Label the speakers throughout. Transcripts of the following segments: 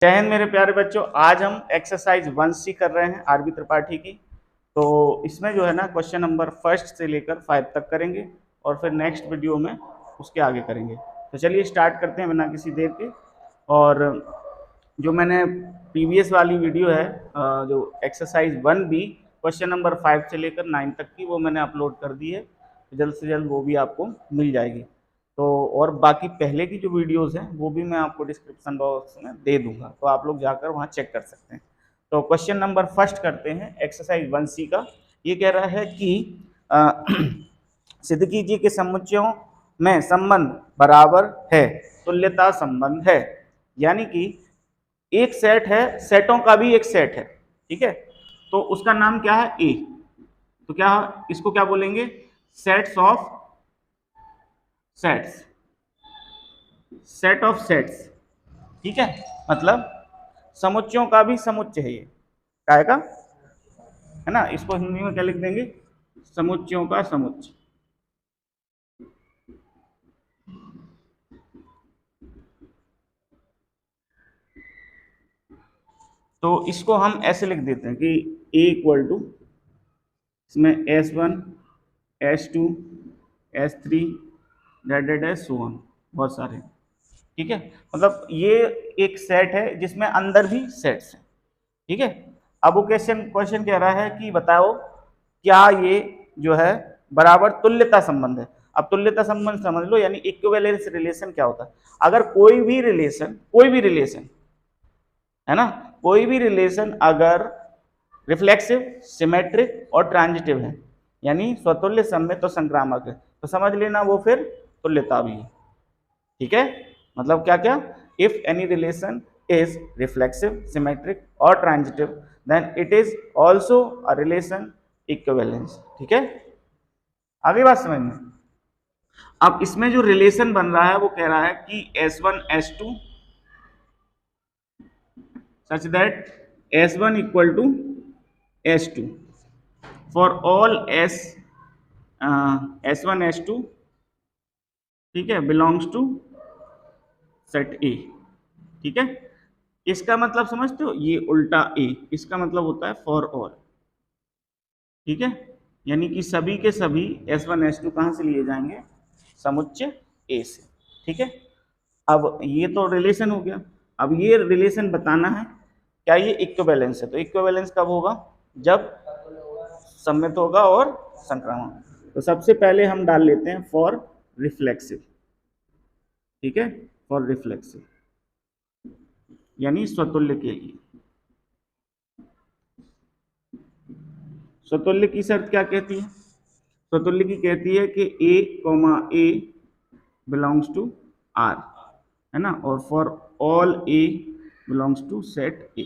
Speaker 1: जय हिंद मेरे प्यारे बच्चों। आज हम एक्सरसाइज 1C कर रहे हैं आरबी त्रिपाठी की। तो इसमें जो है ना क्वेश्चन नंबर फर्स्ट से लेकर 5 तक करेंगे और फिर नेक्स्ट वीडियो में उसके आगे करेंगे। तो चलिए स्टार्ट करते हैं बिना किसी देर के। और जो मैंने प्रीवियस वाली वीडियो है जो एक्सरसाइज 1B क्वेश्चन नंबर 5 से लेकर 9 तक की, वो मैंने अपलोड कर दी है। तो जल्द से जल्द वो भी आपको मिल जाएगी। तो और बाकी पहले की जो वीडियोस हैं वो भी मैं आपको डिस्क्रिप्शन बॉक्स में दे दूंगा, तो आप लोग जाकर वहाँ चेक कर सकते हैं। तो क्वेश्चन नंबर फर्स्ट करते हैं एक्सरसाइज 1C का। ये कह रहा है कि सिद्ध कीजिए कि समुच्चयों में संबंध बराबर है, तुल्यता संबंध है। यानी कि एक सेट है, सेटों का भी एक सेट है, ठीक है। तो उसका नाम क्या है? ए। तो क्या इसको क्या बोलेंगे? Sets of sets, set of sets, ठीक है। मतलब समुच्चयों का भी समुच्चय है ये, काय का, है ना। इसको हिंदी में क्या लिख देंगे? समुच्चयों का समुच्चय। तो इसको हम ऐसे लिख देते हैं कि ए इक्वल टू, इसमें S1 S2 S3 S1, बहुत सारे, ठीक है। मतलब ये एक सेट है जिसमें अंदर भी सेट्स हैं, ठीक है। अब वो क्वेश्चन क्वेश्चन कह रहा है कि बताओ क्या ये जो है बराबर तुल्यता संबंध है। अब तुल्यता संबंध समझ लो, यानी इक्विवेलेंस रिलेशन क्या होता है। अगर कोई भी रिलेशन है ना, कोई भी रिलेशन अगर रिफ्लेक्सिव, सिमेट्रिक और ट्रांजिटिव है, यानी स्वतुल्य, सममित और संक्रामक है, तो समझ लेना वो फिर तुल्यता भी है, ठीक है। मतलब क्या क्या? If any relation is reflexive, symmetric और transitive, then it is also a relation equivalence, ठीक है। आगे बात समझ में। अब इसमें जो रिलेशन बन रहा है वो कह रहा है कि S1 S2 such that S1 equal to S2 for all S1 S2, ठीक है, बिलोंग्स टू सेट ए, ठीक है। इसका मतलब समझते हो, ये उल्टा ए, इसका मतलब होता है फॉर ऑल, ठीक है। यानी कि सभी के सभी S1 S2 कहां से लिए जाएंगे? समुच्चय ए से, ठीक है। अब ये तो रिलेशन हो गया। अब ये रिलेशन बताना है क्या ये इक्विवेलेंस है। तो इक्विवेलेंस कब होगा? जब सममित होगा और संक्रामक। तो सबसे पहले हम डाल लेते हैं फॉर रिफ्लेक्सिव, ठीक है, फॉर रिफ्लेक्सिव यानी स्वतुल्य के लिए। स्वतुल्य की शर्त क्या कहती है? स्वतुल्य की कहती है कि A, A belongs to R, है ना, और for all A belongs to set A,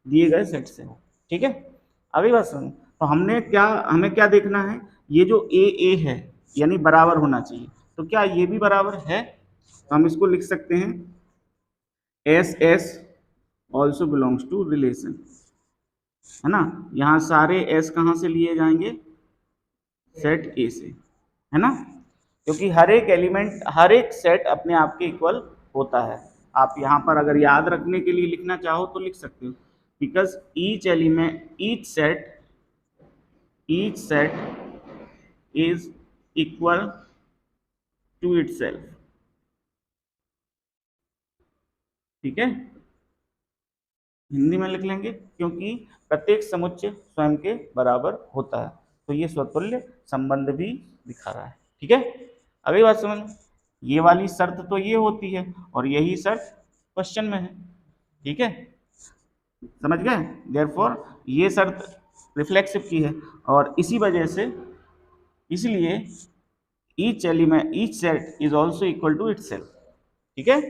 Speaker 1: दिए गए सेट से, ठीक है। अगली बात सुनो। तो हमें क्या देखना है? ये जो A है यानी बराबर होना चाहिए। तो क्या ये भी बराबर है? तो हम इसको लिख सकते हैं S also belongs to relation, है ना। यहाँ सारे S कहाँ से लिए जाएंगे? सेट ए से, है ना। क्योंकि हर एक एलिमेंट, हर एक सेट अपने आप के इक्वल होता है। आप यहाँ पर अगर याद रखने के लिए लिखना चाहो तो लिख सकते हो, because each element, each set is equal to itself, ठीक है। हिंदी में लिख लेंगे क्योंकि प्रत्येक समुच्चय स्वयं के बराबर होता है। तो ये स्वतुल्य संबंध भी दिखा रहा है, ठीक है। अगली बात समझ, ये वाली शर्त तो ये होती है और यही शर्त क्वेश्चन में है, ठीक है, समझ गए। देयरफॉर ये शर्त रिफ्लेक्सिव की है और इसी वजह से, इसलिए each element, each set is also equal to itself, ठीक है।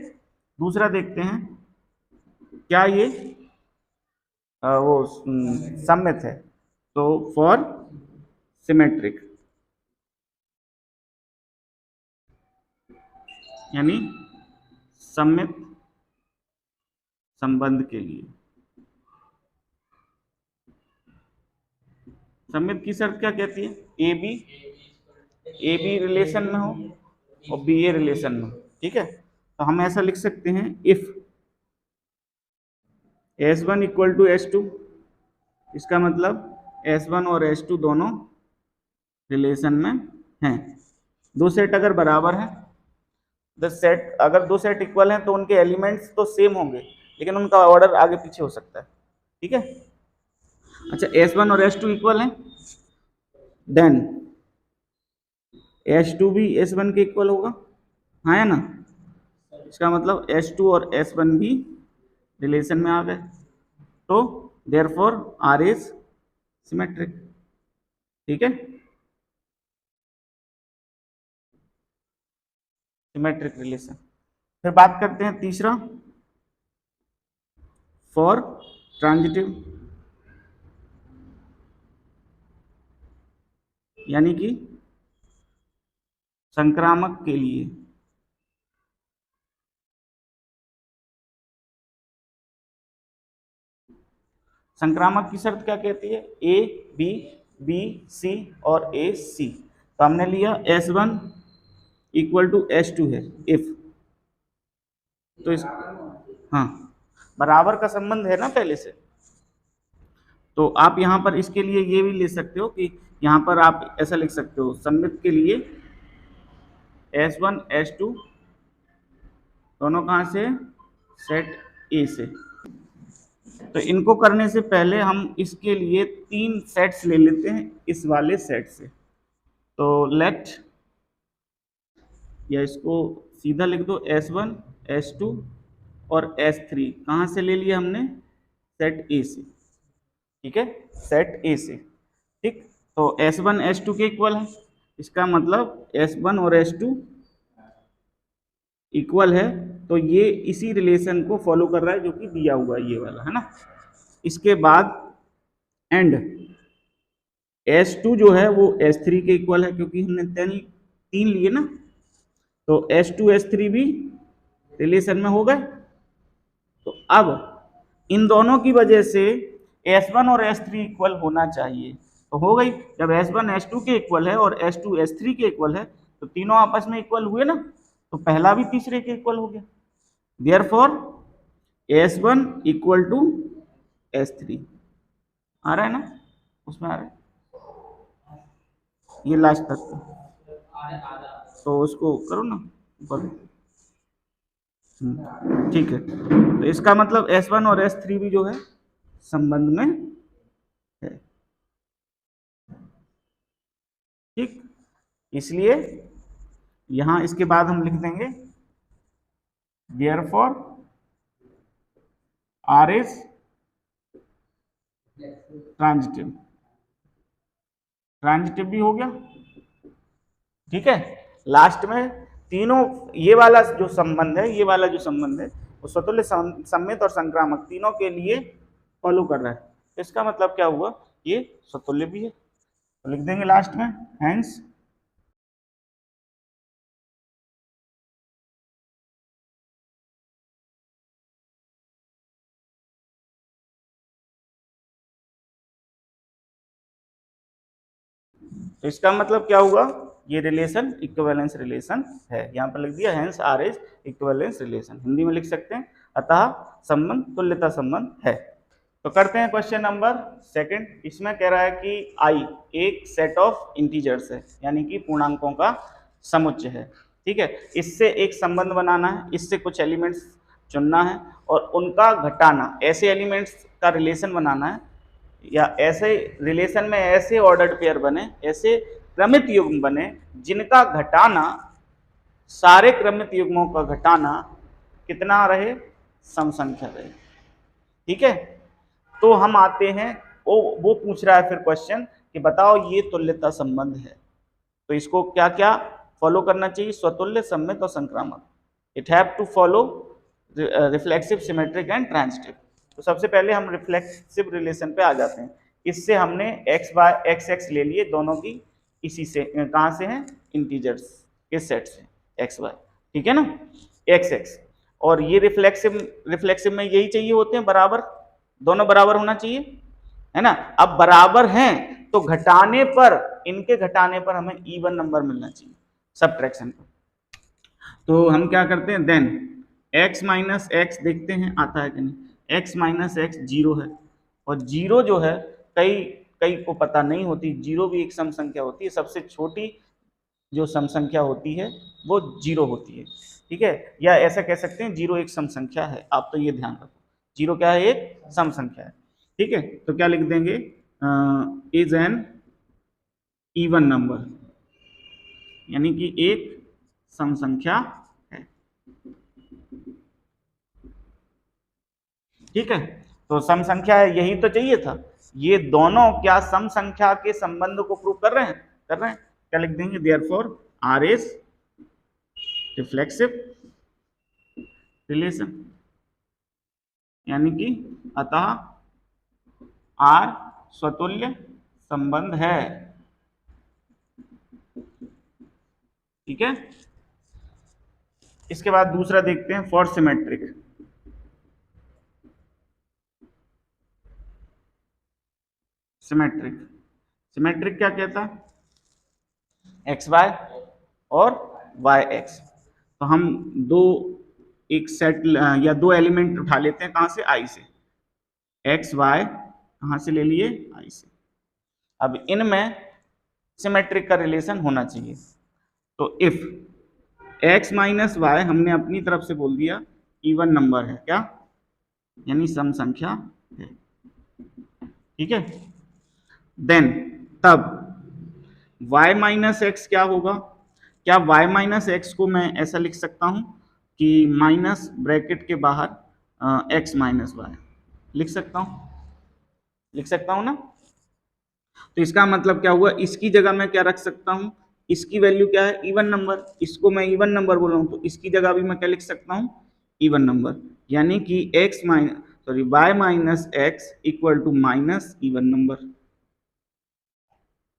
Speaker 1: दूसरा देखते हैं, क्या ये वो सममित है? तो फॉर सिमेट्रिक, यानी सममित संबंध के लिए, सममित की शर्त क्या कहती है? ए बी रिलेशन में हो और बी ए रिलेशन में हो, ठीक है। तो हम ऐसा लिख सकते हैं, if S1 equal to S2, इसका मतलब S1 और S2 दोनों रिलेशन में हैं। दो सेट अगर बराबर हैं, द सेट अगर दो सेट इक्वल हैं तो उनके एलिमेंट्स तो सेम होंगे, लेकिन उनका ऑर्डर आगे पीछे हो सकता है। ठीक है। अच्छा, S1 और S2 इक्वल हैं, देन S2 भी S1 के इक्वल होगा, हाँ है ना। इसका मतलब S2 और S1 भी रिलेशन में आ गए, तो देयरफॉर R इज सिमेट्रिक। ठीक है, सिमेट्रिक रिलेशन। फिर बात करते हैं तीसरा, फॉर ट्रांजिटिव, यानी कि संक्रामक के लिए। संक्रामक की शर्त क्या कहती है? ए बी, बी सी और ए सी। तो हमने लिया S1 इक्वल टू S2 है इफ, तो इस हाँ बराबर का संबंध है ना पहले से, तो आप यहां पर इसके लिए ये भी ले सकते हो कि यहां पर आप ऐसा लिख सकते हो, सममित के लिए S1 S2 दोनों कहां से? सेट ए से। तो इनको करने से पहले हम इसके लिए तीन सेट्स ले लेते हैं इस वाले सेट से। तो लेट, या इसको सीधा लिख दो, S1 S2 और S3 कहाँ से ले लिया हमने? सेट ए से। ठीक है, सेट ए से। ठीक, तो S1 S2 के इक्वल है, इसका मतलब S1 और S2 इक्वल है, तो ये इसी रिलेशन को फॉलो कर रहा है जो कि दिया हुआ है ये वाला, है ना। इसके बाद एंड S2 जो है वो S3 के इक्वल है, क्योंकि हमने तीन लिए ना, तो S2 S3 भी रिलेशन में हो गए। तो अब इन दोनों की वजह से S1 और S3 इक्वल होना चाहिए, तो हो गई। जब S1 S2 के इक्वल है और S2 S3 के इक्वल है, तो तीनों आपस में इक्वल हुए ना, तो पहला भी तीसरे के इक्वल हो गया। Therefore S1 equal to S3 आ रहा है ना, उसमें आ रहा है ये लास्ट तक, तो उसको करो ना ऊपर। ठीक है, तो इसका मतलब S1 और S3 भी जो है संबंध में है। ठीक, इसलिए यहां इसके बाद हम लिख देंगे therefore R is transitive. Transitive भी हो गया। ठीक है, लास्ट में तीनों ये वाला जो संबंध है, ये वाला जो संबंध है वो स्वतुल्य, सममित और संक्रामक तीनों के लिए फॉलो कर रहा है। तो इसका मतलब क्या हुआ? ये स्वतुल्य भी है, तो लिख देंगे लास्ट में हेंस तो इसका मतलब क्या हुआ? ये रिलेशन इक्विवेलेंस रिलेशन है। यहाँ पर लिख दिया hence R is equivalence relation, Hindi में लिख सकते हैं अतः संबंध तुल्यता संबंध है। तो करते हैं क्वेश्चन नंबर सेकंड। इसमें कह रहा है कि आई एक सेट ऑफ इंटीजर्स है, यानी कि पूर्णांकों का समुच्चय है। ठीक है, इससे एक संबंध बनाना है, इससे कुछ एलिमेंट्स चुनना है और उनका घटाना, ऐसे एलिमेंट्स का रिलेशन बनाना है, या ऐसे रिलेशन में ऐसे ऑर्डर्ड पेयर बने, ऐसे क्रमित युग्म बने जिनका घटाना, सारे क्रमित युग्मों का घटाना कितना रहे? सम संख्या रहे। ठीक है, तो हम आते हैं, वो पूछ रहा है फिर क्वेश्चन कि बताओ ये तुल्यता संबंध है, तो इसको क्या क्या फॉलो करना चाहिए? स्वतुल्य, सममित और संक्रामक। It have to follow reflexive, symmetric and transitive. तो सबसे पहले हम रिफ्लेक्सिव रिलेशन पे आ जाते हैं। इससे हमने x बाय एक्स एक्स ले लिए दोनों की, इसी से कहां से हैं? इंटीजर्स के सेट से x y। ठीक है ना, x x, और ये रिफ्लेक्सिव में यही चाहिए होते हैं, बराबर, दोनों बराबर होना चाहिए, है ना। अब बराबर हैं तो घटाने पर, इनके घटाने पर हमें इवन नंबर मिलना चाहिए सबट्रैक्शन पर। तो हम क्या करते हैं, देन x माइनस एक्स देखते हैं आता है कि नहीं। x माइनस एक्स जीरो है, और जीरो जो है कई कई को पता नहीं होती, जीरो भी एक सम संख्या होती है, सबसे छोटी जो सम संख्या होती है वो जीरो होती है, ठीक है, या ऐसा कह सकते हैं जीरो एक सम संख्या है, आप तो ये ध्यान रखो, जीरो क्या है, एक सम संख्या है, ठीक है। तो क्या लिख देंगे, इज एन इवन नंबर, यानी कि एक सम संख्या है, ठीक है। तो सम संख्या है, यही तो चाहिए था, ये दोनों क्या सम संख्या के संबंध को प्रूव कर रहे हैं, कर रहे हैं। क्या लिख देंगे, therefore R is reflexive relation, यानी कि अतः आर स्वतुल्य संबंध है, ठीक है। इसके बाद दूसरा देखते हैं, फॉर सिमेट्रिक। सिमेट्रिक, सिमेट्रिक क्या कहता है, एक्स वाई और वाई एक्स, तो हम दो एक सेट या दो एलिमेंट उठा लेते हैं, कहां से, आई से, एक्स वाई कहां से ले लिए, आई से। अब इनमें सिमेट्रिक का रिलेशन होना चाहिए, तो इफ x माइनस वाई हमने अपनी तरफ से बोल दिया इवन नंबर है, क्या, यानी सम संख्या है, ठीक है, देन तब y माइनस एक्स क्या होगा, क्या y माइनस एक्स को मैं ऐसा लिख सकता हूं कि माइनस ब्रैकेट के बाहर x माइनस वाई, लिख सकता हूं, लिख सकता हूं ना। तो इसका मतलब क्या हुआ, इसकी जगह मैं क्या रख सकता हूं, इसकी वैल्यू क्या है, इवन नंबर, इसको मैं इवन नंबर बोल रहा हूं, तो इसकी जगह भी मैं क्या लिख सकता हूं, इवन नंबर, यानी कि x minus sorry y minus X equal to minus even number,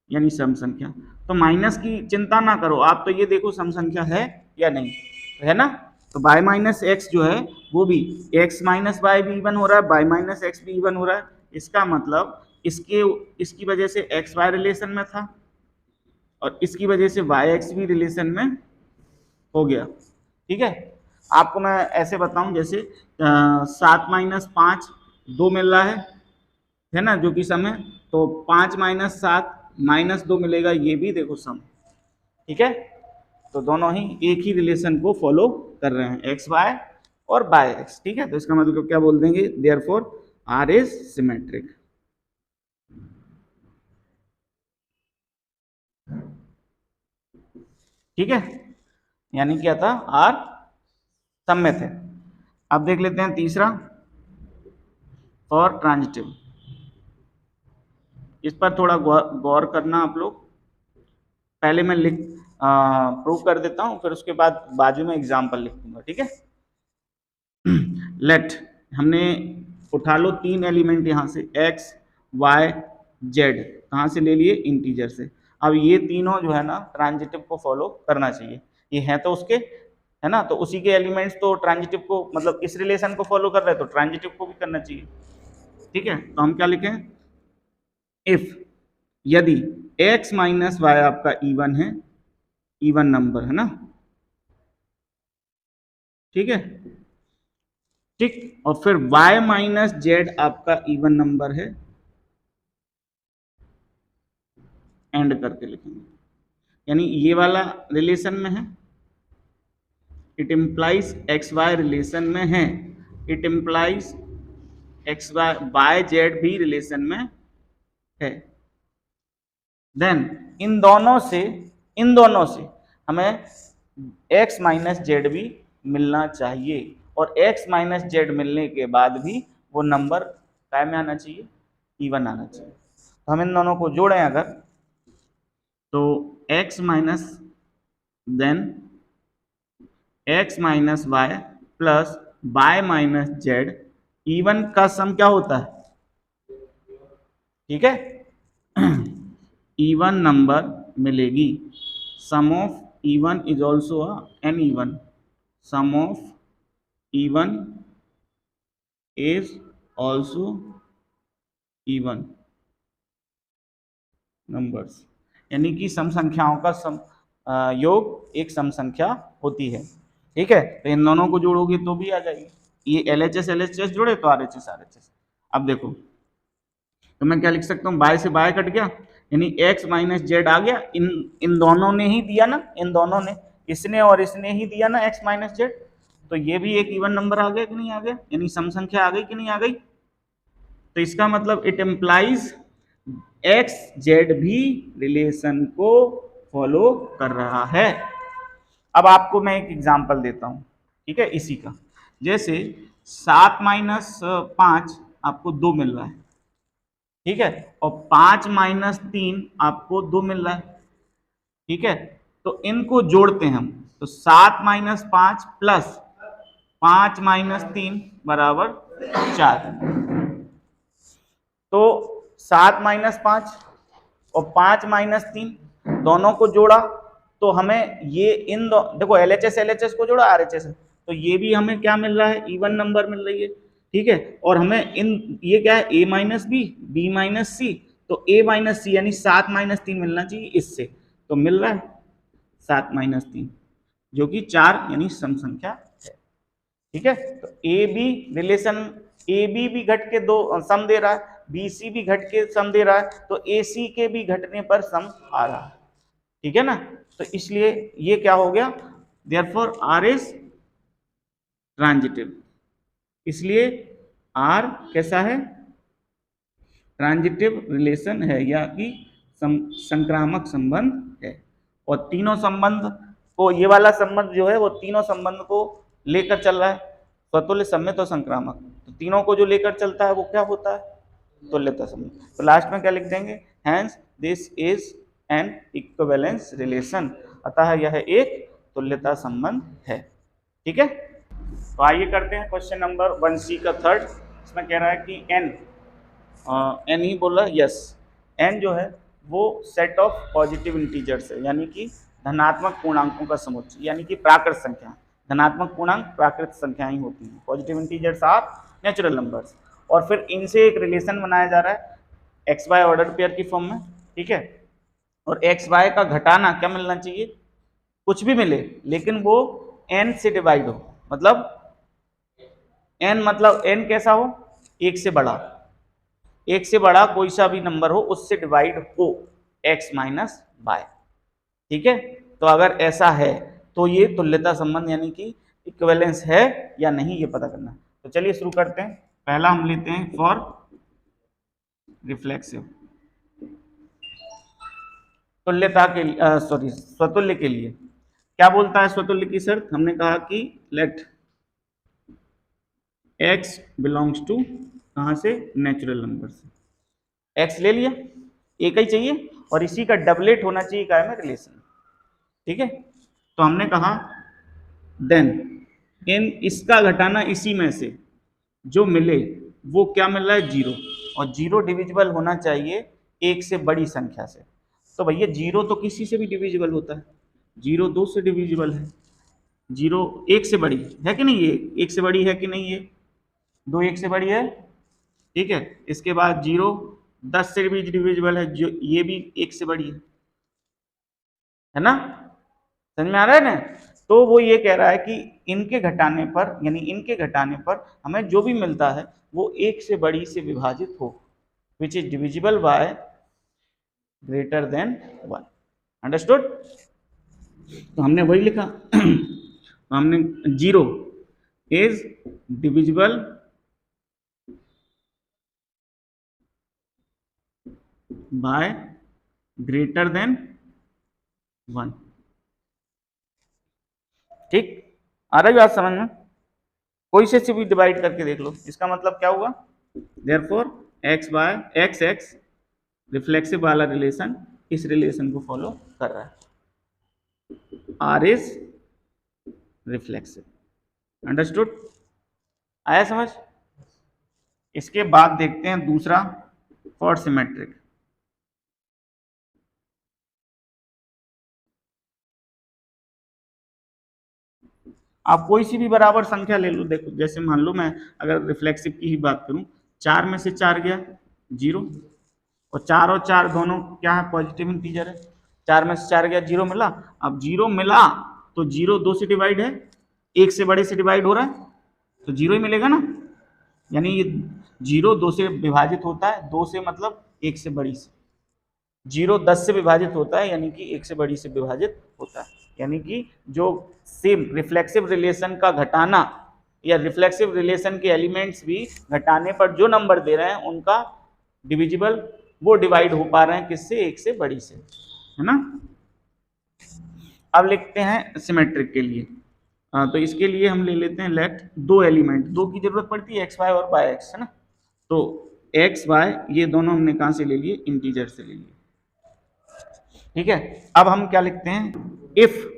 Speaker 1: यानी सम संख्या। तो माइनस की चिंता ना करो, आप तो ये देखो सम संख्या है या नहीं, है ना। तो y माइनस एक्स जो है वो भी x माइनस वाई भी इवन हो रहा है, y माइनस एक्स भी इवन हो रहा है, इसका मतलब इसकी वजह से एक्स वाई रिलेशन में था और इसकी वजह से वाई एक्स भी रिलेशन में हो गया, ठीक है। आपको मैं ऐसे बताऊं, जैसे 7 माइनस 5 2 मिल रहा है ना, जो कि सम है, तो 5 माइनस 7 माइनस 2 मिलेगा, ये भी देखो सम, ठीक है। तो दोनों ही एक ही रिलेशन को फॉलो कर रहे हैं, एक्स वाई और बाय एक्स, ठीक है। तो इसका मतलब क्या बोल देंगे, देयरफॉर आर इज सिमेट्रिक, ठीक है, यानी क्या था, आर सम में थे। अब देख लेते हैं तीसरा, और ट्रांजिटिव, इस पर थोड़ा गौर करना आप लोग, पहले मैं लिख प्रूव कर देता हूं, फिर उसके बाद बाजू में एग्जाम्पल लिख दूंगा, ठीक है। लेट, हमने उठा लो तीन एलिमेंट यहां से, एक्स वाई जेड, कहां से ले लिए, इंटीजर से। अब ये तीनों जो है ना ट्रांजिटिव को फॉलो करना चाहिए, ये है तो उसके, है ना, तो उसी के एलिमेंट्स तो ट्रांजिटिव को, मतलब इस रिलेशन को फॉलो कर रहे हैं, तो ट्रांजिटिव को भी करना चाहिए, ठीक है। तो हम क्या लिखें, इफ, यदि x माइनस वाई आपका इवन है, इवन नंबर है ना, ठीक है, ठीक, और फिर y माइनस जेड आपका इवन नंबर है, एंड करके लिखेंगे, यानी ये वाला रिलेशन में है, it implies X Y relation में है, it implies X Y Z भी रिलेशन में है, देन इन दोनों से हमें x माइनस जेड भी मिलना चाहिए, और x माइनस जेड मिलने के बाद भी वो नंबर काय में आना चाहिए, इवन आना चाहिए। तो हम इन दोनों को जोड़ें अगर, तो x minus then x minus Y plus Y minus Z, even का सम क्या होता है, ठीक है, इवन नंबर मिलेगी, sum of even is also an even, sum of even is also even numbers, यानी कि सम संख्याओं का योग एक सम संख्या होती है, ठीक है। तो इन दोनों को जोड़ोगे तो भी आ जाएगी, ये LHS जुड़े तो RHS। अब देखो, तो मैं क्या लिख सकता हूँ, बाय से बाय कट गया, यानी x माइनस जेड आ गया। इन दोनों ने ही दिया ना, इन दोनों ने, इसने और इसने ही दिया ना x माइनस जेड, तो ये भी एक इवन नंबर आ गया कि नहीं आ गया, यानी सम संख्या आ गई कि नहीं आ गई। तो इसका मतलब इट एम्प्लाइज एक्स जेड भी रिलेशन को फॉलो कर रहा है। अब आपको मैं एक एग्जांपल देता हूं, ठीक है, इसी का। जैसे 7 माइनस 5 आपको 2 मिल रहा है, ठीक है, और 5 माइनस 3 आपको 2 मिल रहा है, ठीक है। तो इनको जोड़ते हैं हम, तो 7 माइनस 5 प्लस 5 माइनस 3 बराबर 4। तो 7 माइनस 5 और 5 माइनस 3 दोनों को जोड़ा तो हमें ये देखो LHS को जोड़ा RHS, तो ये भी हमें क्या मिल रहा है, इवन नंबर मिल रही है, ठीक है। और हमें ये क्या है, A minus B minus C, तो A माइनस C यानी 7 माइनस 3 मिलना चाहिए इससे, तो मिल रहा है 7 माइनस 3 जो कि 4 यानी सम संख्या है, ठीक है। तो AB रिलेशन, AB भी घट के 2 सम दे रहा है, BC भी घट के सम दे रहा है, तो AC के भी घटने पर सम आ रहा है, ठीक है ना। तो इसलिए ये क्या हो गया, देयरफॉर R इज ट्रांजिटिव, इसलिए R कैसा है, ट्रांजिटिव रिलेशन है, या कि संक्रामक संबंध है। और तीनों संबंध को, ये वाला संबंध जो है वो तीनों संबंध को लेकर चल रहा है, स्वतुल्य, सम्मित और संक्रामक। तो तीनों को जो लेकर चलता है वो क्या होता है, तुल्यता संबंध। तो लास्ट में क्या लिख देंगे, hence this is an equivalence relation, अतः यह एक तुल्यता संबंध है, ठीक है। तो आइए करते हैं क्वेश्चन नंबर 1C का थर्ड। इसमें कह रहा है कि एन ही बोला, यस, एन जो है वो सेट ऑफ पॉजिटिव इंटीजर्स है, यानी कि धनात्मक पूर्णांकों का समुच्चय, यानी कि प्राकृत संख्या। धनात्मक पूर्णांक प्राकृत संख्याएं होती हैं, positive integers are natural numbers. और फिर इनसे एक रिलेशन बनाया जा रहा है एक्स वाई ऑर्डर पेयर की फॉर्म में, ठीक है। और एक्स वाई का घटाना क्या मिलना चाहिए, कुछ भी मिले लेकिन वो एन से डिवाइड हो, मतलब एन कैसा हो, एक से बड़ा, एक से बड़ा कोई सा भी नंबर हो उससे डिवाइड हो एक्स माइनस वाई, ठीक है। तो अगर ऐसा है तो ये तुल्यता संबंध यानी कि इक्विवेलेंस है या नहीं, ये पता करना। तो चलिए शुरू करते हैं। पहला हम लेते हैं फॉर रिफ्लेक्सिव, तुल्यता के लिए, सॉरी, स्वतुल्य के लिए क्या बोलता है स्वतुल्य की शर्त, हमने कहा कि लेट x बिलोंग्स टू, कहाँ से, नेचुरल नंबर से। x ले लिया, एक ही चाहिए और इसी का डबलेट होना चाहिए क्या में, रिलेशन, ठीक है। तो हमने कहा देन इन इसका घटाना इसी में से जो मिले वो क्या मिल रहा है, 0, और 0 डिविजिबल होना चाहिए एक से बड़ी संख्या से। तो भैया 0 तो किसी से भी डिविजिबल होता है, 0 2 से डिविजिबल है, 0 1 से बड़ी है कि नहीं, ये 1 से बड़ी है कि नहीं, ये 2 1 से बड़ी है, ठीक है। इसके बाद 0 10 से भी डिविजिबल है, जो ये भी 1 से बड़ी है ना, समझ में आ रहा है ना। तो वो ये कह रहा है कि इनके घटाने पर, यानी इनके घटाने पर हमें जो भी मिलता है वो 1 से बड़ी से विभाजित हो, which is divisible by greater than 1, understood. तो हमने वही लिखा तो हमने 0 is divisible by greater than 1, ठीक। आ रही बात समझ में, कोई से भी डिवाइड करके देख लो, इसका मतलब क्या हुआ, therefore X by X reflexive वाला रिलेशन इस रिलेशन को फॉलो कर रहा है, आर इज रिफ्लेक्सिव, अंडरस्टूड, आया समझ। इसके बाद देखते हैं दूसरा फॉर सिमेट्रिक। आप कोई सी भी बराबर संख्या ले लो, देखो जैसे मान लो मैं अगर रिफ्लेक्सिव की ही बात करूं, 4 में से 4 गया 0, और 4 और 4 दोनों क्या है, पॉजिटिव इंटीजर है, 4 में से 4 गया 0 मिला। अब 0 मिला तो 0 2 से डिवाइड है, 1 से बड़े से डिवाइड हो रहा है, तो 0 ही मिलेगा ना, यानी ये 0 2 से विभाजित होता है, 2 से मतलब 1 से बड़ी से, 0 10 से विभाजित होता है यानी कि 1 से बड़ी से विभाजित होता है, यानी कि जो सेम रिफ्लेक्सिव रिलेशन का घटाना या रिफ्लेक्सिव रिलेशन के एलिमेंट्स भी घटाने पर जो नंबर दे रहे हैं उनका डिविजिबल वो डिवाइड हो पा रहे हैं किससे, 1 से बड़ी से, है ना। अब लिखते हैं सिमेट्रिक के लिए। तो इसके लिए हम ले लेते हैं लेट दो एलिमेंट, दो की जरूरत पड़ती है, एक्स वाई और वाई एक्स, है ना। तो एक्स वाई ये दोनों हमने कहां से ले लिए, इंटीजर से ले लिए, ठीक है। अब हम क्या लिखते हैं, if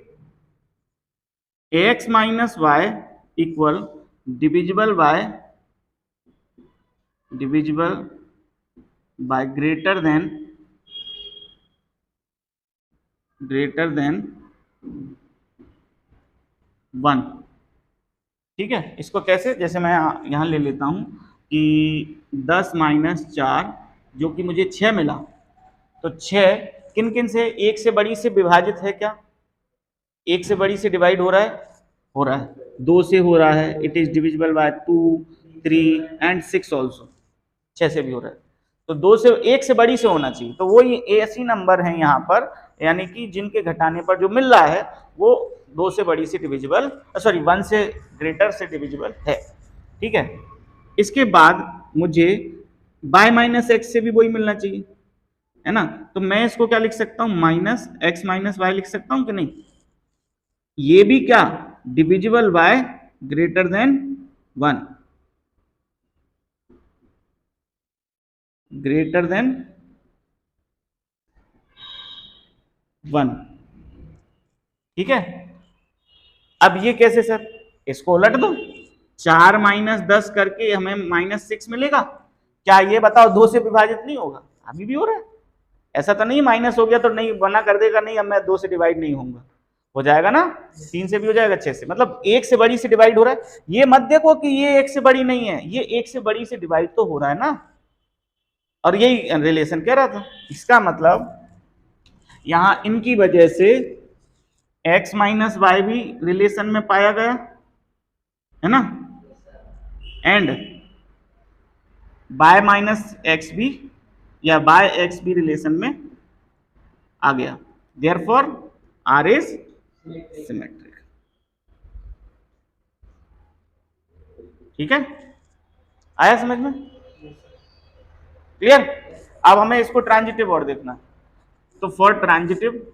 Speaker 1: X minus Y equal divisible by greater than 1, ठीक है। इसको कैसे, जैसे मैं यहां ले लेता हूं कि 10 माइनस 4 जो कि मुझे 6 मिला, तो 6 किन किन से, 1 से बड़ी से विभाजित है क्या, 1 से बड़ी से डिवाइड हो रहा है 2 से हो रहा है, it is divisible by 2 3 and 6 also, 6 से भी हो रहा है, तो 2 से 1 से बड़ी से होना चाहिए, तो वो ये ऐसी नंबर है यहाँ पर, यानी कि जिनके घटाने पर जो मिल रहा है वो 2 से बड़ी से डिविजिबल, सॉरी 1 से ग्रेटर से डिविजिबल है, ठीक है। इसके बाद मुझे बाय माइनस एक्स से भी वही मिलना चाहिए, है ना। तो मैं इसको क्या लिख सकता हूं, माइनस एक्स माइनस वाई लिख सकता हूं कि नहीं, ये भी क्या, divisible by greater than 1, greater than 1, ठीक है। अब ये कैसे सर, इसको उलट दो, 4 माइनस 10 करके हमें -6 मिलेगा, क्या ये बताओ 2 से विभाजित नहीं होगा, अभी भी हो रहा है, ऐसा तो नहीं माइनस हो गया तो नहीं बना कर देगा, नहीं अब मैं 2 से डिवाइड नहीं होऊंगा, हो जाएगा ना, 3 से भी हो जाएगा, 6 से, मतलब 1 से बड़ी से डिवाइड हो रहा है, ये मत देखो कि ये 1 से बड़ी नहीं है, ये 1 से बड़ी से डिवाइड तो हो रहा है ना, और यही रिलेशन कह रहा था, इसका मतलब यहां इनकी वजह से x माइनस वाई भी रिलेशन में पाया गया, है ना, एंड बाय माइनस एक्स भी या बाय एक्स भी रिलेशन में आ गया, देयरफॉर आर इज सिमेट्रिक, ठीक है, आया समझ में, क्लियर। अब हमें इसको ट्रांजिटिव और देखना, तो फॉर ट्रांजिटिव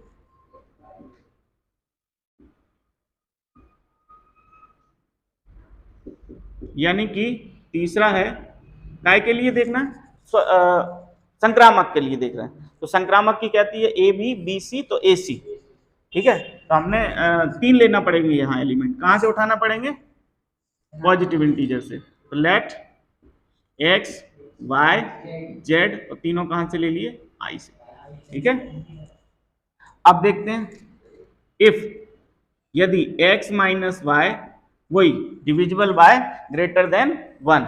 Speaker 1: यानी कि तीसरा है, काय के लिए देखना, संक्रामक के लिए देख रहे हैं, तो संक्रामक की कहती है ए बी बी सी, तो ए सी, ठीक है। तो हमने 3 लेना पड़ेंगे यहाँ एलिमेंट, कहां से उठाना पड़ेंगे, पॉजिटिव इंटीजर से, तो लेट एक्स वाई जेड, और तीनों कहां से ले लिए, आई से, ठीक है। अब देखते हैं, इफ यदि x माइनस वाई वही डिविजिबल बाय ग्रेटर देन 1,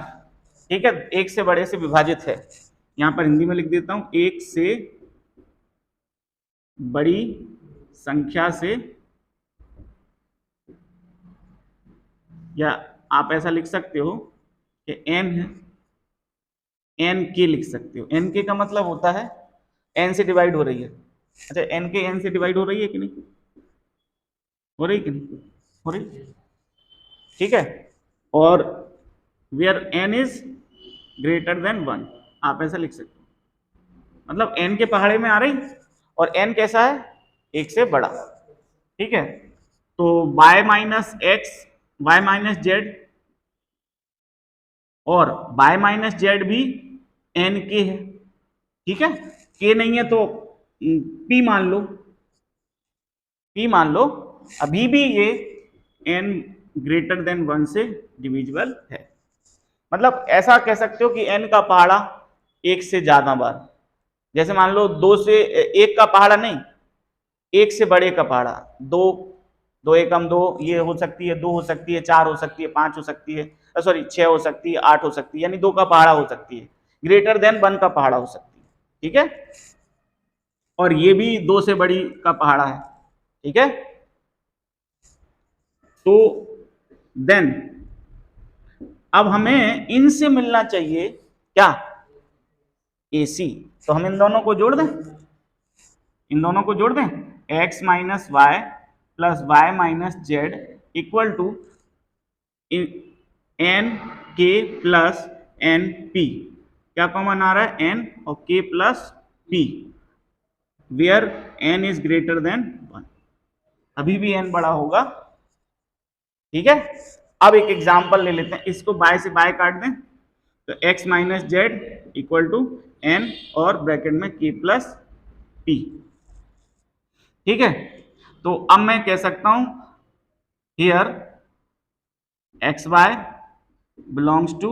Speaker 1: ठीक है, 1 से बड़े से विभाजित है, यहां पर हिंदी में लिख देता हूं, 1 से बड़ी संख्या से, या आप ऐसा लिख सकते हो कि n है, n के लिख सकते हो, n के का मतलब होता है n से डिवाइड हो रही है, अच्छा n के n से डिवाइड हो रही है कि नहीं, हो रही कि नहीं, हो रही, ठीक है, और where n is greater than 1, आप ऐसा लिख सकते हो, मतलब n के पहाड़े में आ रही, और n कैसा है, 1 से बड़ा, ठीक है। तो y minus X, Y minus Z, और y माइनस जेड भी n के है, ठीक है, k नहीं है तो p मान लो, p मान लो, अभी भी ये n ग्रेटर देन 1 से डिविजिबल है, मतलब ऐसा कह सकते हो कि n का पहाड़ा 1 से ज्यादा बार, जैसे मान लो 2 से 1 का पहाड़ा नहीं, 1 से बड़े का पहाड़ा, 2 2 एकम 2, ये हो सकती है, 2 हो सकती है, 4 हो सकती है, 5 हो सकती है, सॉरी 6 हो सकती है, 8 हो सकती है, यानी 2 का पहाड़ा हो सकती है, ग्रेटर देन 1 का पहाड़ा हो सकती है, ठीक है, और ये भी 2 से बड़ी का पहाड़ा है, ठीक है। तो देन अब हमें इनसे मिलना चाहिए क्या, AC। तो हम इन दोनों को जोड़ दें, इन दोनों को जोड़ दें, x minus Y plus Y minus Z equal to N के प्लस एन पी। क्या कॉमन आ रहा है, n और k plus p, where n is greater than 1। अभी भी n बड़ा होगा, ठीक है। अब एक एग्जांपल ले लेते हैं, इसको बाय से बाय काट दें, तो x minus Z equal to n और ब्रैकेट में k प्लस p, ठीक है। तो अब मैं कह सकता हूं here X Y belongs to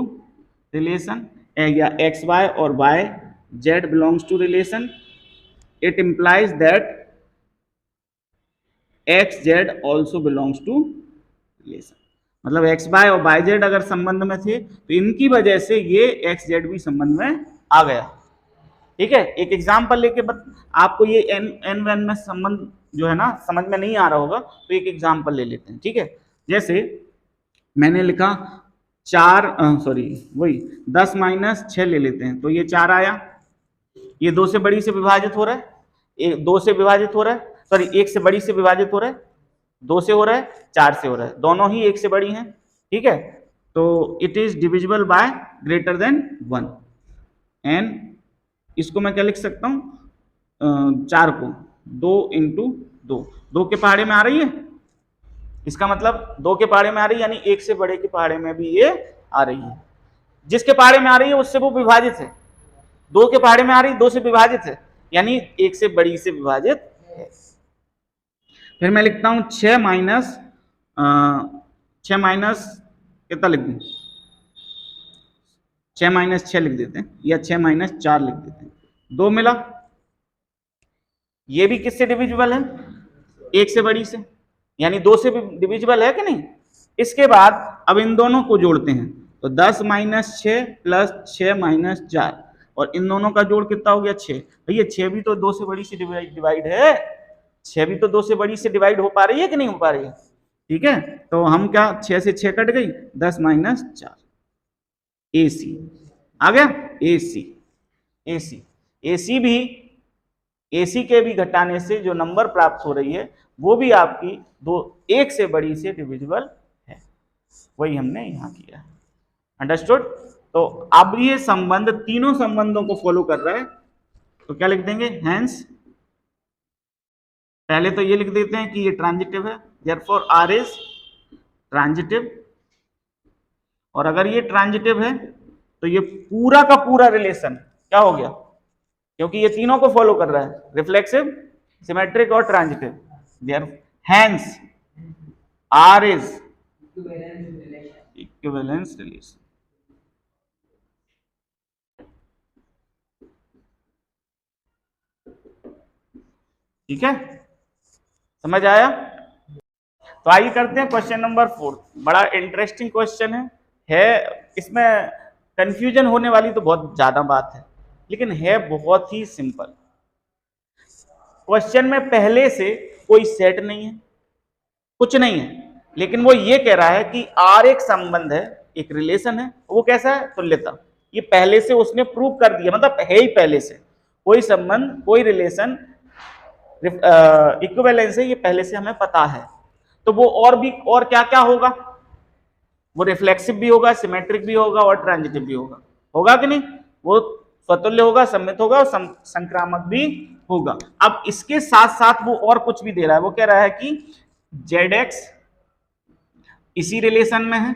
Speaker 1: relation, या एक्स वाई और Y Z belongs to relation, it implies that X Z also belongs to relation. मतलब एक्स वाई और वाई जेड अगर संबंध में थे तो इनकी वजह से ये एक्स जेड भी संबंध में आ गया, ठीक है। एक एग्जांपल लेके आपको ये एन वन में संबंध जो है ना समझ में नहीं आ रहा होगा, तो एक एग्जांपल ले लेते हैं, ठीक है। जैसे मैंने लिखा 10 माइनस 6 ले लेते हैं, तो ये 4 आया, ये 2 से बड़ी से विभाजित हो रहा है, 2 से विभाजित हो रहा है, सॉरी 1 से बड़ी से विभाजित हो रहा है, 2 से हो रहा है, 4 से हो रहा है, दोनों ही 1 से बड़ी हैं, ठीक है। तो it is divisible by greater than 1, and इसको मैं क्या लिख सकता हूं, 4 को 2 इंटू 2 के पहाड़े में आ रही है, इसका मतलब 2 के पहाड़े में आ रही है, यानी 1 से बड़े के पहाड़े में भी ये आ रही है, जिसके पहाड़े में आ रही है उससे वो विभाजित है, 2 के पहाड़े में आ रही है 2 से विभाजित है, यानी 1 से बड़ी से विभाजित है। फिर मैं लिखता हूं 6 माइनस कितना लिख दूं, 6 माइनस 6 लिख देते हैं, या 6 माइनस 4 लिख देते हैं, 2 मिला, ये भी किससे डिविजिबल है, 1 से बड़ी से, यानी 2 से भी डिविजिबल है कि नहीं। इसके बाद अब इन दोनों को जोड़ते हैं, तो 10 माइनस 6 प्लस 6 माइनस 4, और इन दोनों का जोड़ कितना हो गया 6। भैया 6 भी तो 2 से बड़ी से डिवाइड है, 6 भी तो 2 से बड़ी से डिवाइड हो पा रही है कि नहीं हो पा रही है, ठीक है। तो हम क्या, 6 से 6 कट गई, 10 माइनस 4, AC आ गया, AC भी, AC के भी घटाने से जो नंबर प्राप्त हो रही है वो भी आपकी 1 से बड़ी से डिविजिबल है, वही हमने यहां किया, अंडरस्टूड। तो अब ये संबंध तीनों संबंधों को फॉलो कर रहा है, तो क्या लिख देंगे, हेंस, पहले तो ये लिख देते हैं कि ये ट्रांजिटिव है, देयरफॉर R इज ट्रांजिटिव, और अगर ये ट्रांजिटिव है तो ये पूरा का पूरा रिलेशन क्या हो गया, क्योंकि ये तीनों को फॉलो कर रहा है, रिफ्लेक्सिव, सिमेट्रिक और transitive, there hence R is equivalence relation. ठीक है, समझ आया। तो आइए करते हैं क्वेश्चन नंबर 4, बड़ा इंटरेस्टिंग क्वेश्चन है, इसमें कंफ्यूजन होने वाली तो बहुत ज्यादा बात है, लेकिन है बहुत ही सिंपल। क्वेश्चन में पहले से कोई सेट नहीं है, कुछ नहीं है, लेकिन वो ये कह रहा है कि R एक संबंध है, एक रिलेशन है, वो कैसा है, तुल्यता। ये पहले से उसने प्रूव कर दिया, मतलब है ही पहले से, कोई संबंध, कोई रिलेशन इक्विवेलेंस है, ये पहले से हमें पता है। तो वो और क्या क्या होगा, वो रिफ्लेक्सिव भी होगा, सिमेट्रिक भी होगा और ट्रांजिटिव भी होगा कि नहीं, वो स्वतुल्य होगा, सममित होगा और संक्रामक भी होगा। अब इसके साथ साथ वो और कुछ भी दे रहा है, वो कह रहा है कि ZX इसी रिलेशन में है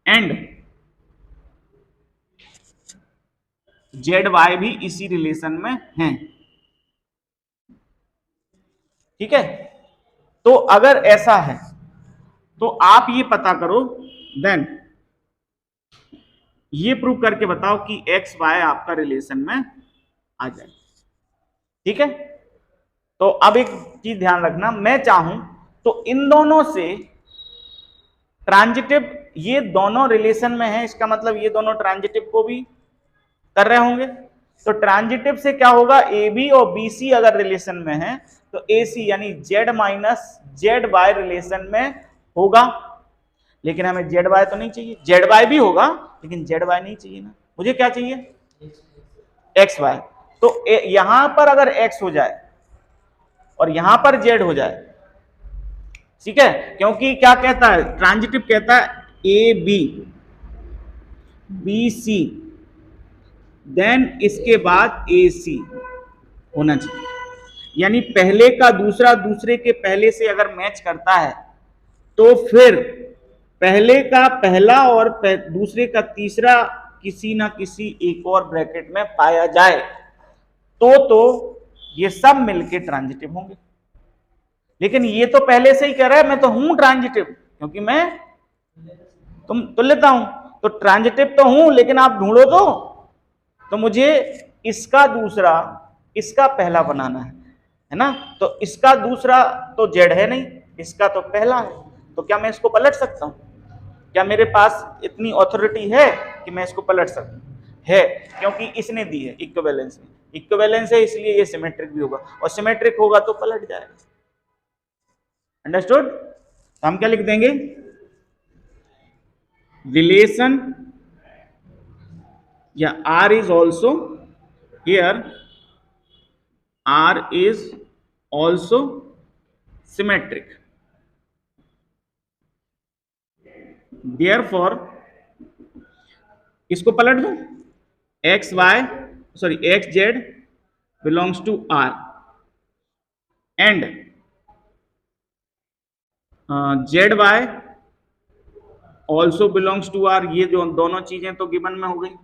Speaker 1: एंड ZY भी इसी रिलेशन में है, ठीक है। तो अगर ऐसा है तो आप ये पता करो, देन ये प्रूव करके बताओ कि XY आपका रिलेशन में आ जाए, ठीक है। तो अब एक चीज ध्यान रखना, मैं चाहूं तो इन दोनों से ट्रांजिटिव, ये दोनों रिलेशन में है, इसका मतलब ये दोनों ट्रांजिटिव को भी कर रहे होंगे, तो ट्रांजिटिव से क्या होगा, AB और BC अगर रिलेशन में है तो AC यानी Z माइनस ZY रिलेशन में होगा। लेकिन हमें जेड वाई तो नहीं चाहिए, जेड वाई भी होगा लेकिन जेड वाई नहीं चाहिए ना, मुझे क्या चाहिए एक्स वाई। तो यहां पर अगर एक्स हो जाए और यहां पर जेड हो जाए, ठीक है, क्योंकि क्या कहता है ट्रांजिटिव, कहता है A B, B C, then इसके बाद ए सी होना चाहिए। यानी पहले का दूसरा दूसरे के पहले से अगर मैच करता है तो फिर पहले का पहला और दूसरे का तीसरा किसी ना किसी एक और ब्रैकेट में पाया जाए तो ये सब मिलके ट्रांजिटिव होंगे। लेकिन ये तो पहले से ही कह रहा है मैं तो हूं ट्रांजिटिव, क्योंकि मैं तुम तुल्यता हूं, तो ट्रांजिटिव तो हूं, लेकिन आप ढूंढो तो मुझे इसका दूसरा इसका पहला बनाना है ना, तो इसका दूसरा तो जेड है नहीं, इसका तो पहला है, तो क्या मैं इसको पलट सकता हूं? क्या मेरे पास इतनी ऑथोरिटी है कि मैं इसको पलट सकूं? है, क्योंकि इसने दी है इक्विवेलेंस में, इक्विवेलेंस है इसलिए ये सिमेट्रिक भी होगा, और सिमेट्रिक होगा तो पलट जाएगा। अंडरस्टूड? तो हम क्या लिख देंगे, रिलेशन या R is also here, R is also symmetric, therefore इसको पलट दूं, x y sorry x z belongs to R and z y also belongs to R. ये जो दोनों चीजें तो गिवन में हो गई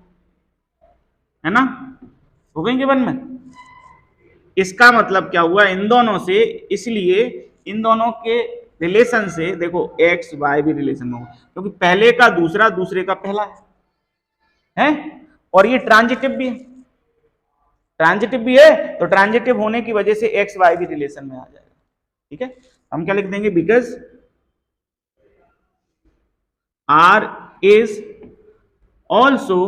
Speaker 1: है ना, हो गई गिवन में। इसका मतलब क्या हुआ, इन दोनों से, इसलिए इन दोनों के रिलेशन से देखो एक्स वाई भी रिलेशन में होगा, क्योंकि पहले का दूसरा दूसरे का पहला है और ये ट्रांजिटिव भी है, ट्रांजिटिव भी है, तो ट्रांजिटिव होने की वजह से एक्स वाई भी रिलेशन में आ जाएगा। ठीक है, हम क्या लिख देंगे, because R is also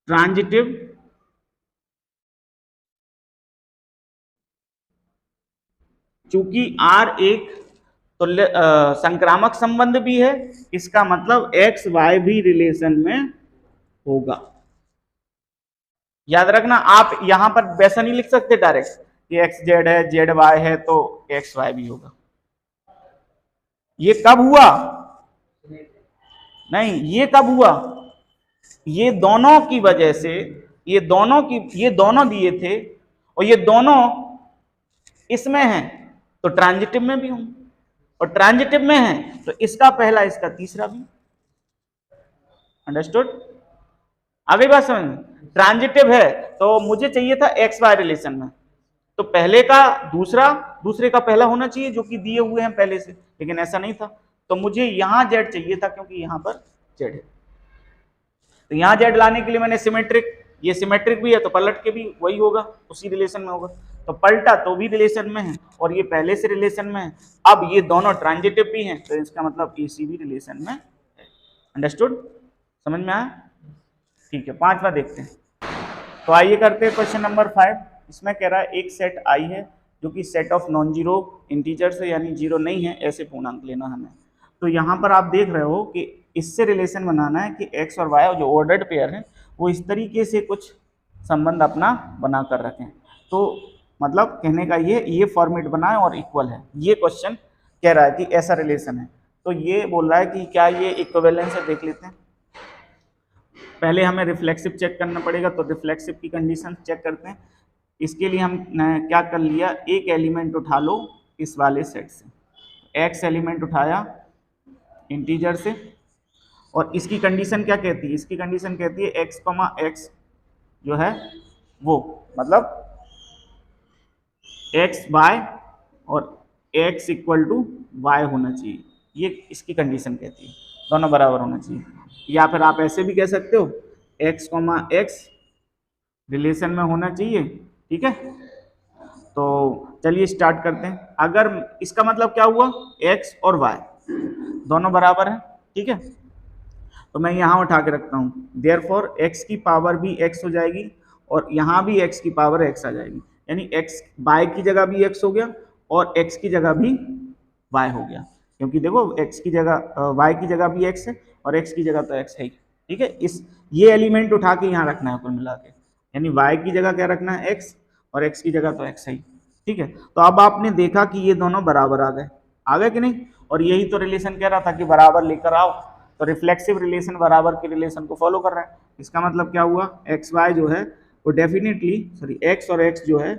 Speaker 1: transitive चूंकि आर एक तो संक्रामक संबंध भी है, इसका मतलब एक्स वाई भी रिलेशन में होगा। याद रखना, आप यहां पर वैसा नहीं लिख सकते डायरेक्ट कि एक्स जेड है जेड वाई है तो एक्स वाई भी होगा। ये कब हुआ, नहीं ये कब हुआ, ये दोनों की वजह से, ये दोनों दिए थे और ये दोनों इसमें हैं तो ट्रांजिटिव में भी होंगे, और ट्रांजिटिव में है तो इसका पहला इसका तीसरा भी। अंडरस्टूड? आ गई बात समझ में? ट्रांजिटिव है तो मुझे चाहिए था एक्स वाई रिलेशन में, तो पहले का दूसरा दूसरे का पहला होना चाहिए जो कि दिए हुए हैं पहले से, लेकिन ऐसा नहीं था, तो मुझे यहां जेड चाहिए था क्योंकि यहां पर जेड है, तो यहां जेड लाने के लिए मैंने सिमेट्रिक, ये सिमेट्रिक भी है तो पलट के भी वही होगा, उसी रिलेशन में होगा, तो पलटा तो भी रिलेशन में है और ये पहले से रिलेशन में है। अब ये दोनों ट्रांजिटिव भी हैं तो इसका मतलब एसी भी रिलेशन में है। अंडरस्टूड? समझ में आया? ठीक है, पांचवा देखते हैं। तो आइए करते हैं क्वेश्चन नंबर 5। इसमें कह रहा है एक सेट आई है जो कि set of non zero integers है, यानी जीरो नहीं है ऐसे पूर्णांक लेना हमें। तो यहाँ पर आप देख रहे हो कि इससे रिलेशन बनाना है कि एक्स और वाई जो ऑर्डर्ड पेयर है वो इस तरीके से कुछ संबंध अपना बना कर रखें। तो मतलब कहने का ये फॉर्मेट बनाए और इक्वल है, ये क्वेश्चन कह रहा है कि ऐसा रिलेशन है। तो ये बोल रहा है कि क्या ये इक्विवेलेंस है, देख लेते हैं। पहले हमें रिफ्लेक्सिव चेक करना पड़ेगा, तो रिफ्लेक्सिव की कंडीशन चेक करते हैं। इसके लिए हम क्या कर लिया, एक एलिमेंट उठा लो इस वाले सेट से, एक्स एलिमेंट उठाया इंटीजर से, और इसकी कंडीशन क्या कहती है, इसकी कंडीशन कहती है एक्स कॉमा एक्स जो है वो मतलब एक्स वाई और एक्स इक्वल टू वाई होना चाहिए, ये इसकी कंडीशन कहती है, दोनों बराबर होना चाहिए। या फिर आप ऐसे भी कह सकते हो एक्स कॉमा एक्स रिलेशन में होना चाहिए। ठीक है, तो चलिए स्टार्ट करते हैं। अगर इसका मतलब क्या हुआ, एक्स और वाई दोनों बराबर हैं, ठीक है, तो मैं यहाँ उठा के रखता हूँ, देयरफॉर एक्स की पावर भी एक्स हो जाएगी और यहाँ भी एक्स की पावर एक्स आ जाएगी, यानी एक्स वाई की जगह भी एक्स हो गया और एक्स की जगह भी वाई हो गया। क्योंकि देखो x की जगह y की जगह भी x है और x की जगह तो x है ही, ठीक है। इस ये एलिमेंट उठा के यहाँ रखना है कुल मिला के, यानी y की जगह क्या रखना है x और x की जगह तो x है ही, ठीक है। तो अब आपने देखा कि ये दोनों बराबर आ गए कि नहीं, और यही तो रिलेशन कह रहा था कि बराबर लेकर आओ, तो रिफ्लेक्सिव रिलेशन बराबर के रिलेशन को फॉलो कर रहा है। इसका मतलब क्या हुआ, एक्स वाई जो है वो डेफिनेटली सॉरी एक्स और एक्स जो है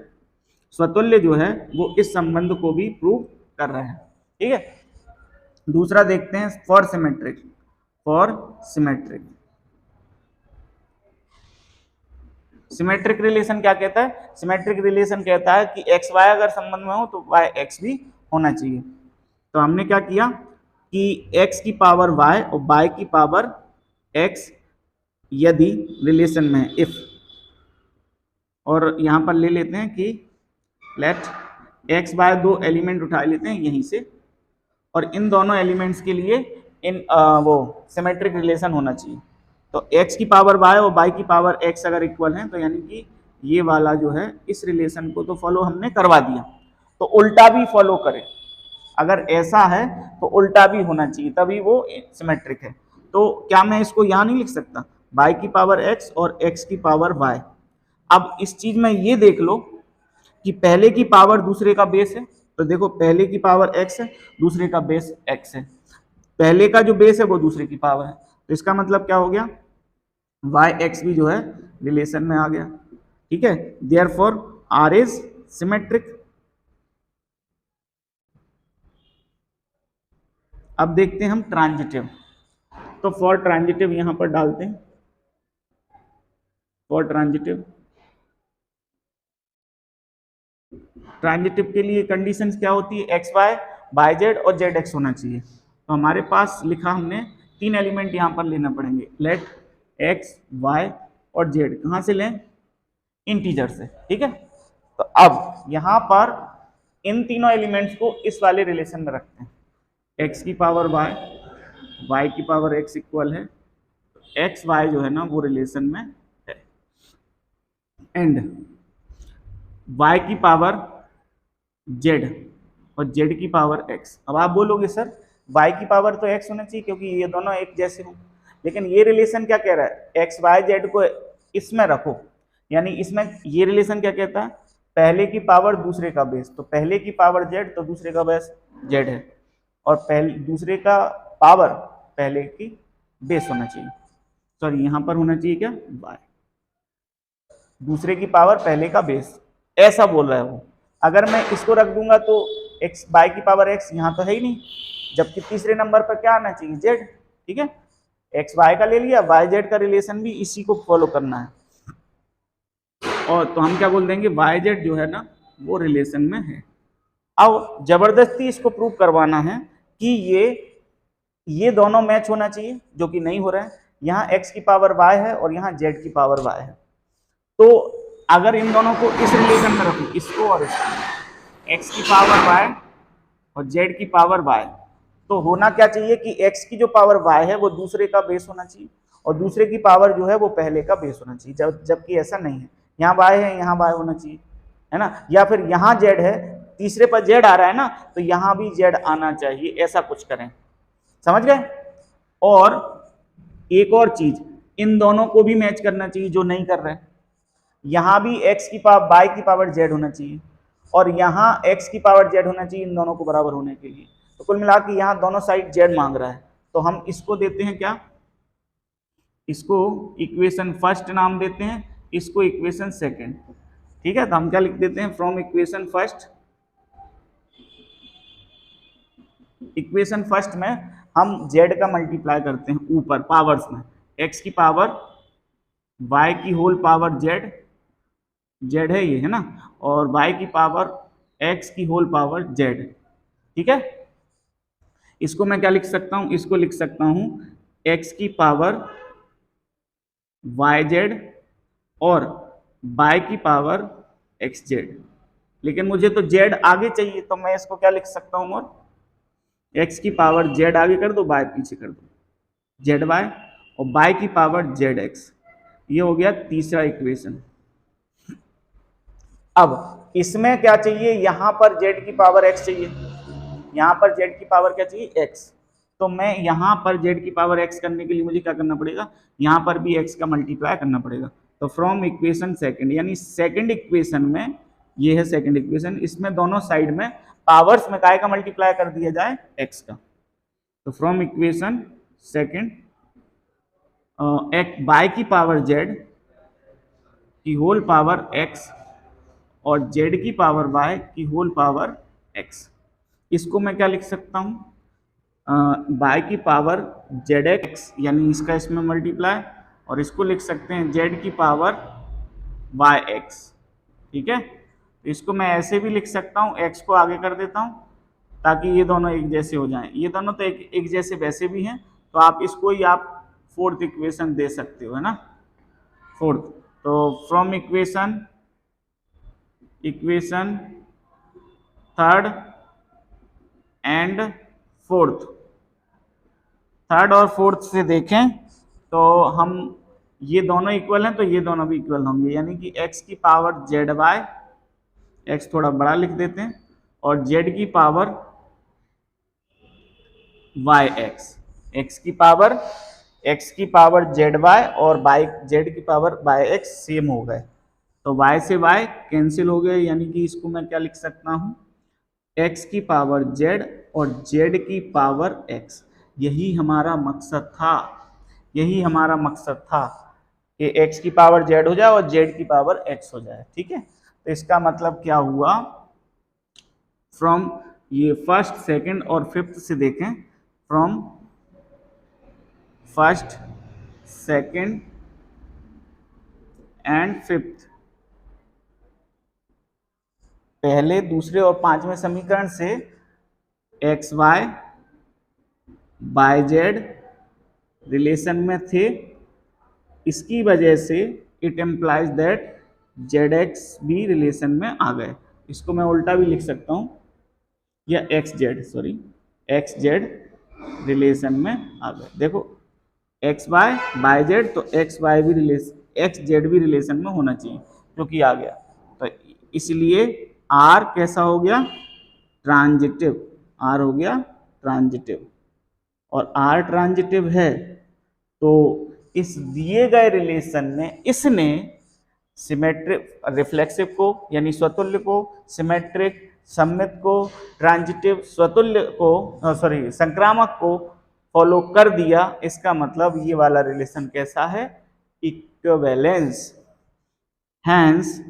Speaker 1: स्वतुल्य जो है वो इस संबंध को भी प्रूव कर रहे हैं, ठीक है। दूसरा देखते हैं फॉर सिमेट्रिक। सिमेट्रिक रिलेशन क्या कहता है, सिमेट्रिक रिलेशन कहता है कि एक्स वाई अगर संबंध में हो तो वाई एक्स भी होना चाहिए। तो हमने क्या किया कि x की पावर y और y की पावर x यदि रिलेशन में इफ, और यहां पर ले लेते हैं कि लेट x y दो एलिमेंट उठा लेते हैं यहीं से, और इन दोनों एलिमेंट्स के लिए इन वो सिमेट्रिक रिलेशन होना चाहिए। तो x की पावर y और y की पावर x अगर इक्वल है तो यानी कि ये वाला जो है इस रिलेशन को तो फॉलो हमने करवा दिया, तो उल्टा भी फॉलो करे, अगर ऐसा है तो उल्टा भी होना चाहिए तभी वो सिमेट्रिक है। तो क्या मैं इसको यहां नहीं लिख सकता, y की पावर x और x की पावर y। अब इस चीज में ये देख लो कि पहले की पावर दूसरे का बेस है, तो देखो पहले की पावर x है, दूसरे का बेस x है, पहले का जो बेस है वो दूसरे की पावर है, तो इसका मतलब क्या हो गया, y x भी जो है रिलेशन में आ गया, ठीक है। Therefore r is symmetric. अब देखते हैं हम ट्रांजिटिव, तो फॉर ट्रांजिटिव यहां पर डालते हैं, फॉर ट्रांजिटिव के लिए कंडीशंस क्या होती है, एक्स वाई बाई जेड और जेड एक्स होना चाहिए। तो हमारे पास लिखा हमने तीन एलिमेंट यहां पर लेना पड़ेंगे, लेट एक्स वाई और जेड, कहां से लें, इंटीजर से, ठीक है। तो अब यहां पर इन तीनों एलिमेंट्स को इस वाले रिलेशन में रखते हैं, एक्स की पावर वाई, वाई की पावर एक्स इक्वल है, एक्स वाई जो है ना वो रिलेशन में है, एंड y की पावर z और z की पावर x। अब आप बोलोगे सर y की पावर तो x होना चाहिए क्योंकि ये दोनों एक जैसे हों, लेकिन ये रिलेशन क्या कह रहा है, x y z को इसमें रखो, यानी इसमें ये रिलेशन क्या कहता है, पहले की पावर दूसरे का बेस, तो पहले की पावर z तो दूसरे का बेस z है, और पहले दूसरे का पावर पहले की बेस होना चाहिए, सॉरी यहां पर होना चाहिए क्या, y, दूसरे की पावर पहले का बेस, ऐसा बोल रहा है वो। अगर मैं इसको रख दूंगा तो x बाई की पावर x यहाँ तो है ही नहीं, जबकि तीसरे नंबर पर क्या आना चाहिए, z, ठीक है। एक्स वाई का ले लिया, वाई जेड का रिलेशन भी इसी को फॉलो करना है, और तो हम क्या बोल देंगे, वाई जेड जो है ना वो रिलेशन में है। अब जबरदस्ती इसको प्रूव करवाना है कि ये दोनों मैच होना चाहिए, जो कि नहीं हो रहा है, यहाँ x की पावर y है और यहाँ z की पावर y है। तो अगर इन दोनों को इस रिलेशन में रखूं, इसको और इसको, x की पावर y और z की पावर y, तो होना क्या चाहिए कि x की जो पावर y है वो दूसरे का बेस होना चाहिए और दूसरे की पावर जो है वो पहले का बेस होना चाहिए, जबकि ऐसा नहीं है, यहाँ y है यहाँ y होना चाहिए, है ना, या फिर यहाँ z है तीसरे पर z आ रहा है ना, तो यहाँ भी z आना चाहिए, ऐसा कुछ करें, समझ गए। और एक और चीज, इन दोनों को भी मैच करना चाहिए जो नहीं कर रहे हैं, यहां भी x की पावर y की पावर z होना चाहिए और यहाँ x की पावर z होना चाहिए इन दोनों को बराबर होने के लिए। तो कुल मिला के यहाँ दोनों साइड z मांग रहा है, तो हम इसको देते हैं क्या, इसको इक्वेशन फर्स्ट नाम देते हैं, इसको इक्वेशन सेकंड, ठीक है। तो हम क्या लिख देते हैं, फ्रॉम इक्वेशन फर्स्ट में हम z का मल्टीप्लाई करते हैं ऊपर पावर्स में, x की पावर y की होल पावर z है ये, है ना, और y की पावर x की होल पावर z, ठीक है। इसको मैं क्या लिख सकता हूं, इसको लिख सकता हूं x की पावर yz और y की पावर xz, लेकिन मुझे तो z आगे चाहिए, तो मैं इसको क्या लिख सकता हूं, और x की पावर z आगे कर दो, y पीछे कर दो, zy और y की पावर zx, ये हो गया तीसरा इक्वेशन। अब इसमें क्या चाहिए, यहां पर z की पावर x चाहिए, यहाँ पर z की पावर क्या चाहिए, x। तो मैं यहाँ पर z की पावर x करने के लिए मुझे क्या करना पड़ेगा, यहाँ पर भी x का मल्टीप्लाई करना पड़ेगा। तो फ्रॉम इक्वेशन सेकंड, यानी सेकंड इक्वेशन में, ये है सेकंड इक्वेशन, इसमें दोनों साइड में पावर्स में काय का मल्टीप्लाई कर दिया जाए, x का। तो from equation second x by की पावर z की होल पावर x और z की पावर y की होल पावर x, इसको मैं क्या लिख सकता हूं, बाय की पावर zx, यानी इसका इसमें मल्टीप्लाई, और इसको लिख सकते हैं z की पावर yx। ठीक है, तो इसको मैं ऐसे भी लिख सकता हूं, x को आगे कर देता हूं ताकि ये दोनों एक जैसे हो जाएं। ये दोनों तो एक जैसे वैसे भी हैं, तो आप इसको ही आप फोर्थ इक्वेशन दे सकते हो, है ना, फोर्थ। तो from equation third and fourth, third और फोर्थ से देखें तो हम ये दोनों इक्वल हैं, तो ये दोनों भी इक्वल होंगे, यानी कि x की पावर zy, x थोड़ा बड़ा लिख देते हैं, और z की पावर yx, x की पावर zy और z की पावर yx सेम हो गए, तो y से y कैंसिल हो गए, यानी कि इसको मैं क्या लिख सकता हूं, x की पावर z और z की पावर x। यही हमारा मकसद था कि x की पावर z हो जाए और z की पावर x हो जाए। ठीक है, तो इसका मतलब क्या हुआ, फ्रॉम ये फर्स्ट सेकंड और फिफ्थ से देखें, from first second and fifth, पहले, दूसरे और पांचवें समीकरण से x y by z relation में थे, इसकी वजह से it implies that z x भी रिलेशन में आ गए। इसको मैं उल्टा भी लिख सकता हूं, या एक्स जेड रिलेशन में आ गए। देखो एक्स वाई बाय जेड, तो एक्स वाई भी रिलेशन, एक्स जेड भी रिलेशन में होना चाहिए, क्योंकि आ गया। तो इसलिए आर कैसा हो गया, ट्रांजिटिव, आर हो गया ट्रांजिटिव, और आर ट्रांजिटिव है तो इस दिए गए रिलेशन में इसने सिमेट्रिक रिफ्लेक्सिव को, यानी स्वतुल्य को, सिमेट्रिक सममित को, ट्रांजिटिव स्वतुल्य को, संक्रामक को फॉलो कर दिया। इसका मतलब ये वाला रिलेशन कैसा है, equivalence, hence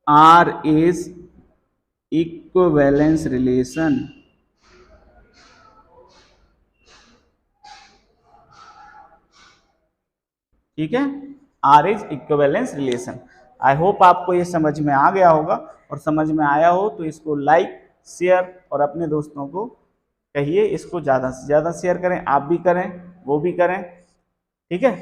Speaker 1: R is equivalence relation. ठीक है, R is equivalence relation. I hope आपको ये समझ में आ गया होगा, और समझ में आया हो तो इसको लाइक, शेयर और अपने दोस्तों को कहिए, इसको ज़्यादा से ज़्यादा शेयर करें, आप भी करें, वो भी करें। ठीक है।